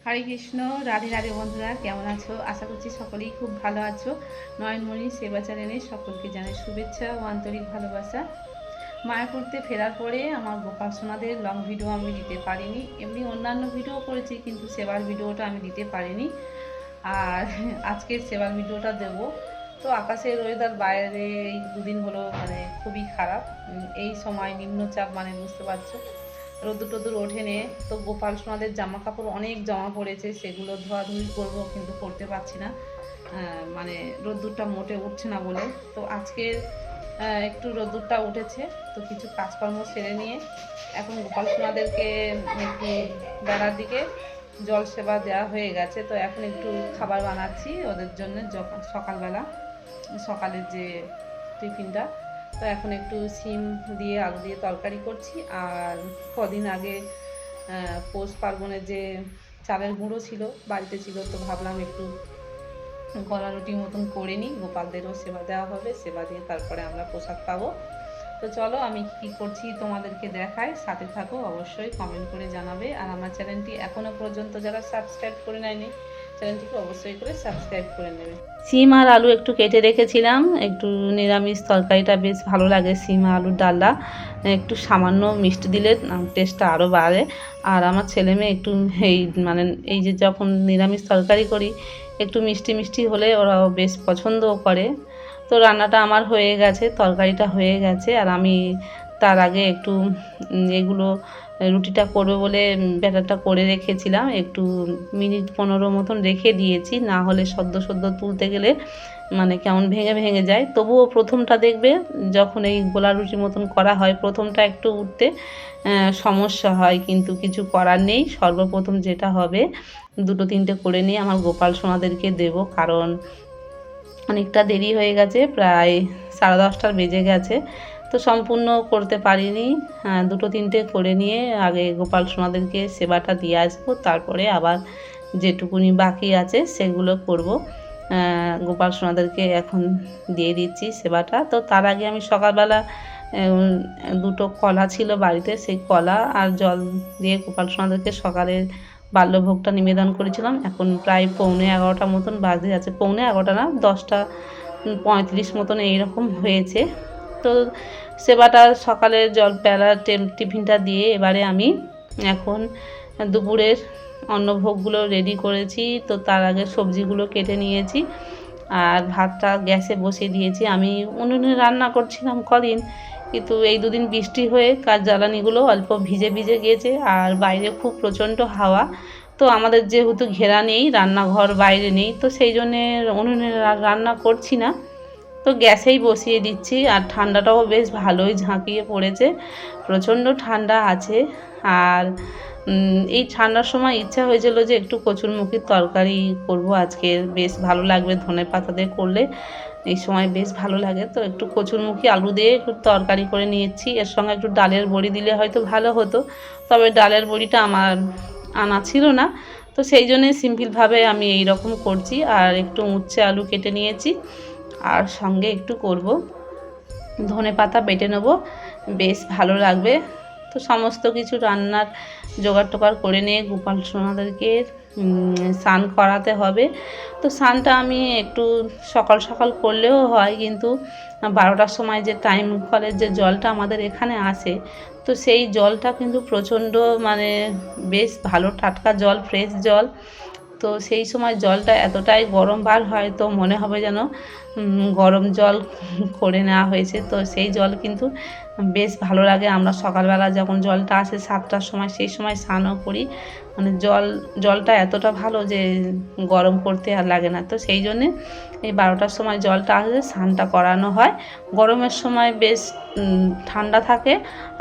হরে কৃষ্ণ। রাধে রাধে বন্ধুরা, কেমন আছো? আশা করছি সকলেই খুব ভালো আছো। নয়নমণি সেবা চ্যানেলে সকলকে জানাই শুভেচ্ছা ও আন্তরিক ভালোবাসা। মায়াপুরতে ফেরার পরে আমার গোপাল সোনাদের লং ভিডিও আমি দিতে পারিনি। এমনি অন্যান্য ভিডিও করেছি, কিন্তু সেবার ভিডিওটা আমি দিতে পারিনি। আর আজকের সেবার ভিডিওটা দেব। তো আকাশের ওয়েদার বাইরে এই দুদিন হলো খুবই খারাপ। এই সময় নিম্নচাপ, বুঝতে পারছো, রোদ্দুর টোদ্দুর ওঠেনে। তো গোপাল সোনাদের জামা কাপড় অনেক জমা পড়েছে, সেগুলো ধোয়াধুয়ি করবো, কিন্তু করতে পারছি না। রোদ্দুরটা মোটে উঠছে না বলে। তো আজকে একটু রোদ্দুরটা উঠেছে, তো কিছু কাজকর্ম সেরে নিয়ে এখন গোপাল সোনাদেরকে একটু বেলার দিকে জল সেবা দেওয়া হয়ে গেছে। তো এখন একটু খাবার বানাচ্ছি ওদের জন্য, যখন সকালবেলা সকালের যে টিফিনটা। তো এখন একটু সিম দিয়ে আলু দিয়ে তরকারি করছি। আর কদিন আগে পৌষ পার্বণের যে চালের গুঁড়ো ছিল, বাড়িতে ছিল, তো ভাবলাম একটু গলা রুটির মতন করে নিই, গোপালদেরও সেবা দেওয়া হবে, সেবা দিয়ে তারপরে আমরা প্রসাদ পাবো। তো চলো আমি কী করছি তোমাদেরকে দেখাই, সাথে থাকো, অবশ্যই কমেন্ট করে জানাবে। আর আমার চ্যানেলটি এখনও পর্যন্ত যারা সাবস্ক্রাইব করে নেয়নি, চ্যানেলটিকে অবশ্যই করে সাবস্ক্রাইব করে নেবে। সিম আর আলু একটু কেটে রেখেছিলাম, একটু নিরামিষ তরকারিটা বেশ ভালো লাগে। সিম আলুর ডালটা একটু সামান্য মিষ্টি দিলে টেস্টটা আরও বাড়ে। আর আমার ছেলে মেয়ে একটু এই এই যে যখন নিরামিষ তরকারি করি, একটু মিষ্টি মিষ্টি হলে ওরাও বেশ পছন্দও করে। তো রান্নাটা আমার হয়ে গেছে, তরকারিটা হয়ে গেছে। আর আমি তার আগে একটু এগুলো রুটিটা করবে বলে ব্যাটারটা করে রেখেছিলাম, একটু মিনিট 15 মতন রেখে দিয়েছি, না হলে সদ্য সদ্য তুলতে গেলে কেমন ভেঙে ভেঙে যায়। তবুও প্রথমটা দেখবে, যখন এই গোলা রুটির মতন করা হয়, প্রথমটা একটু উঠতে সমস্যা হয়, কিন্তু কিছু করার নেই। সর্বপ্রথম যেটা হবে, দুটো তিনটে করে নিয়ে আমার গোপাল সোনাদেরকে দেব, কারণ অনেকটা দেরি হয়ে গেছে, প্রায় 10:30 বেজে গেছে। তো সম্পূর্ণ করতে পারিনি, দুটো তিনটে করে নিয়ে আগে গোপাল সোনাদেরকে সেবাটা দিয়ে আসবো, তারপরে আবার যেটুকুনি বাকি আছে সেগুলো করব। গোপাল সোনাদেরকে এখন দিয়ে দিচ্ছি সেবাটা। তো তার আগে আমি সকালবেলা দুটো কলা ছিল বাড়িতে, সেই কলা আর জল দিয়ে গোপাল সোনাদেরকে সকালে বাল্যভোগটা নিবেদন করেছিলাম। এখন প্রায় 11:45 মতন বাজে আছে, 11:45 না, 10:35 মতন এইরকম হয়েছে। তো সেবাটা সকালের জলবেলা টিফিনটা দিয়ে এবারে আমি এখন দুপুরের অন্নভোগগুলো রেডি করেছি। তো তার আগে সবজিগুলো কেটে নিয়েছি আর ভাতটা গ্যাসে বসিয়ে দিয়েছি। আমি উনুনে রান্না করছিলাম কদিন, কিন্তু এই দুদিন বৃষ্টি হয়ে কাঠ জ্বালানিগুলো অল্প ভিজে ভিজে গিয়েছে, আর বাইরে খুব প্রচণ্ড হাওয়া। তো আমাদের যেহেতু ঘেরা নেই, রান্নাঘর বাইরে নেই, তো সেই জন্যে উনুনে রান্না করছি না, তো গ্যাসেই বসিয়ে দিচ্ছি। আর ঠান্ডাটাও বেশ ভালোই ঝাঁকিয়ে পড়েছে, প্রচণ্ড ঠান্ডা আছে। আর এই ঠান্ডার সময় ইচ্ছা হয়েছিল যে একটু কচুরমুখির তরকারি করব আজকে, বেশ ভালো লাগবে, ধনে পাতা দিয়ে করলে এই সময় বেশ ভালো লাগে। তো একটু কচুরমুখী আলু দিয়ে একটু তরকারি করে নিয়েছি, এর সঙ্গে একটু ডালের বড়ি দিলে হয়তো ভালো হতো, তবে ডালের বড়িটা আমার আনা ছিল না, তো সেই জন্যে সিম্পলভাবে আমি এই রকম করছি। আর একটু উচ্ছে আলু কেটে নিয়েছি, আর সঙ্গে একটু করব ধনে পাতা বেটে নেব, বেশ ভালো লাগবে। তো সমস্ত কিছু রান্নার জোগাড় টোগাড় করে নিয়ে গোপাল সোনাদেরকে স্নান করাতে হবে। তো স্নানটা আমি একটু সকাল সকাল করলেও হয়, কিন্তু 12টার সময় যে টাইম কলের যে জলটা আমাদের এখানে আসে, তো সেই জলটা কিন্তু প্রচণ্ড বেশ ভালো টাটকা জল, ফ্রেশ জল। তো সেই সময় জলটা এতটাই গরম বার হয়, তো মনে হবে যেন গরম জল করে নেওয়া হয়েছে। তো সেই জল কিন্তু বেশ ভালো লাগে। আমরা সকালবেলা যখন জলটা আসে 7টার সময়, সেই সময় স্নানও করি, জলটা এতটা ভালো যে গরম করতে আর লাগে না। তো সেই জন্যে এই 12টার সময় জলটা আসলে স্নানটা করানো হয়। গরমের সময় বেশ ঠান্ডা থাকে,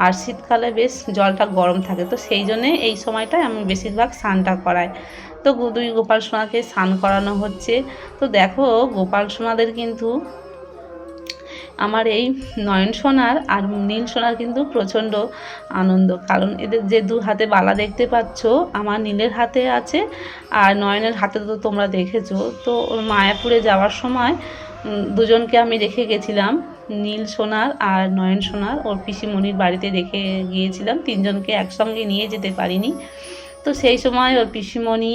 আর শীতকালে বেশ জলটা গরম থাকে, তো সেই জন্যে এই সময়টায় আমি বেশিরভাগ স্নানটা করাই। তো দুই গোপাল সোনাকে স্নান করানো হচ্ছে। তো দেখো, গোপাল সোনাদের কিন্তু আমার এই নয়ন সোনার আর নীল সোনার কিন্তু প্রচণ্ড আনন্দ, কারণ এদের যে দু হাতে বালা দেখতে পাচ্ছ, আমার নীলের হাতে আছে আর নয়নের হাতে তো তোমরা দেখেছো। তো ওর মায়াপুরে যাওয়ার সময় দুজনকে আমি রেখে গেছিলাম, নীল সোনার আর নয়ন সোনার, ওর পিসিমণির বাড়িতে রেখে গিয়েছিলাম। তিনজনকে একসঙ্গে নিয়ে যেতে পারিনি, তো সেই সময় ওর পিসিমণি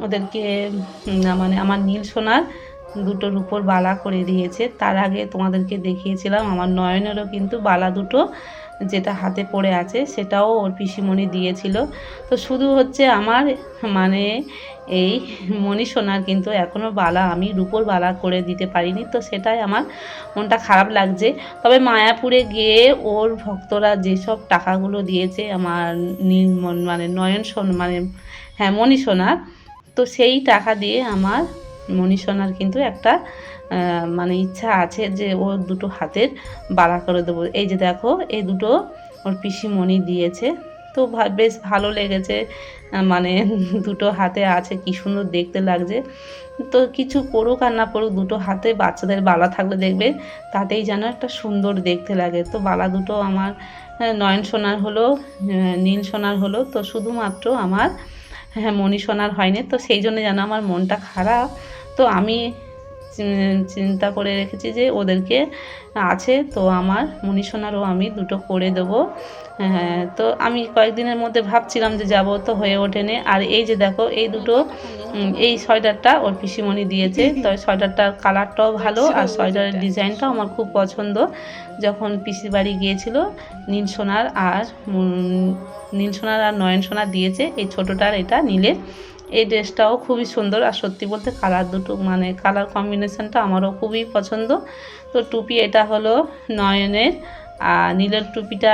ওদেরকে মানে আমার নীল সোনার দুটো রূপোর বালা করে দিয়েছে। তার আগে তোমাদেরকে দেখিয়েছিলাম আমার নয়নেরও কিন্তু বালা দুটো যেটা হাতে পড়ে আছে সেটাও ওর পিসিমণি দিয়েছিল। তো শুধু হচ্ছে আমার মানে এই মণি সোনার কিন্তু এখনও বালা আমি রূপোর বালা করে দিতে পারিনি, তো সেটাই আমার মনটা খারাপ লাগছে। তবে মায়াপুরে গিয়ে ওর ভক্তরা যেসব টাকাগুলো দিয়েছে আমার মানে নয়ন সোনা মানে হ্যাঁ মণি সোনার, তো সেই টাকা দিয়ে আমার মণি সোনার কিন্তু একটা মানে ইচ্ছা আছে যে ওর দুটো হাতের বালা করে দেবো। এই যে দেখো এই দুটো ওর পিসিমণি দিয়েছে, তো বেশ ভালো লেগেছে। মানে দুটো হাতে আছে, কি সুন্দর দেখতে লাগছে। তো কিছু পড়ুক আর না পড়ুক দুটো হাতে বাচ্চাদের বালা থাকলে দেখবে তাতেই যেন একটা সুন্দর দেখতে লাগে। তো বালা দুটো আমার নয়ন সোনার হলো, নীল সোনার হলো, তো শুধুমাত্র আমার মণি সোনার হয়নি। তো সেই জন্য যেন আমার মনটা খারাপ। তো আমি চিন্তা করে রেখেছি যে ওদেরকে আছে, তো আমার মণি সোনারও আমি দুটো করে দেবো। তো আমি কয়েকদিনের মধ্যে ভাবছিলাম যে যাব, তো হয়ে ওঠেনি। আর এই যে দেখো এই দুটো এই সোয়েটারটা ওর পিসিমণি দিয়েছে, তো সোয়েটারটার কালারটাও ভালো আর সোয়েটারের ডিজাইনটাও আমার খুব পছন্দ। যখন পিসির বাড়ি গিয়েছিল নীল সোনার আর নয়ন সোনার দিয়েছে এই ছোটোটার এটা নীলের এই ড্রেসটাও খুবই সুন্দর। আর সত্যি বলতে কালার দুটো মানে কালার কম্বিনেশনটা আমারও খুবই পছন্দ। তো টুপি এটা হলো নয়নের, আর নীলের টুপিটা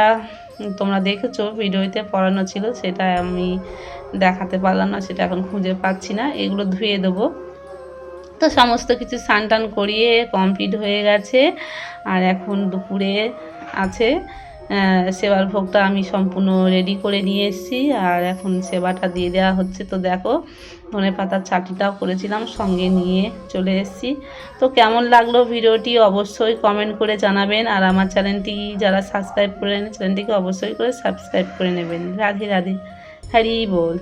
তোমরা দেখেছো ভিডিওতে পরানো ছিল, সেটা আমি দেখাতে পারলাম না, সেটা এখন খুঁজে পাচ্ছি না। এগুলো ধুয়ে দেবো। তো সমস্ত কিছু স্নান টান করিয়ে কমপ্লিট হয়ে গেছে। আর এখন দুপুরে আছে সেবার ভোগটা আমি সম্পূর্ণ রেডি করে নিয়ে এসেছি, আর এখন সেবাটা দিয়ে দেওয়া হচ্ছে। তো দেখো ধনে পাতার চাটনিটাও করেছিলাম সঙ্গে নিয়ে চলে এসেছি। তো কেমন লাগলো ভিডিওটি অবশ্যই কমেন্ট করে জানাবেন, আর আমার চ্যানেলটি যারা সাবস্ক্রাইব করে নেন চ্যানেলটিকে অবশ্যই করে সাবস্ক্রাইব করে নেবেন। রাধে রাধে, হরি বল।